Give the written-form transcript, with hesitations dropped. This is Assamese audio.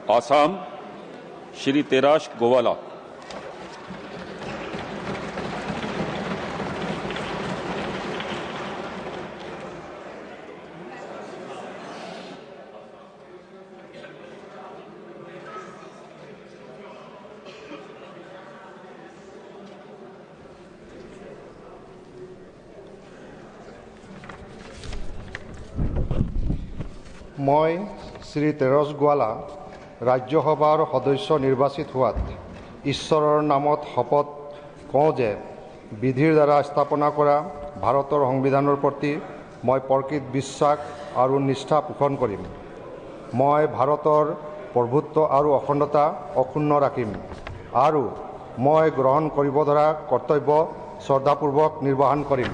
आसाम श्री तेराश गोवाला। মই শ্ৰী তেৰছ গোৱালা ৰাজ্যসভাৰ সদস্য নিৰ্বাচিত হোৱাত ঈশ্বৰৰ নামত শপত কওঁ যে বিধিৰ দ্বাৰা স্থাপনা কৰা ভাৰতৰ সংবিধানৰ প্ৰতি মই প্ৰকৃত বিশ্বাস আৰু নিষ্ঠা পোষণ কৰিম। মই ভাৰতৰ প্ৰভুত্ব আৰু অখণ্ডতা অক্ষুণ্ণ ৰাখিম আৰু মই গ্ৰহণ কৰিব ধৰা কৰ্তব্য শ্ৰদ্ধাপূৰ্বক নিৰ্বাহন কৰিম।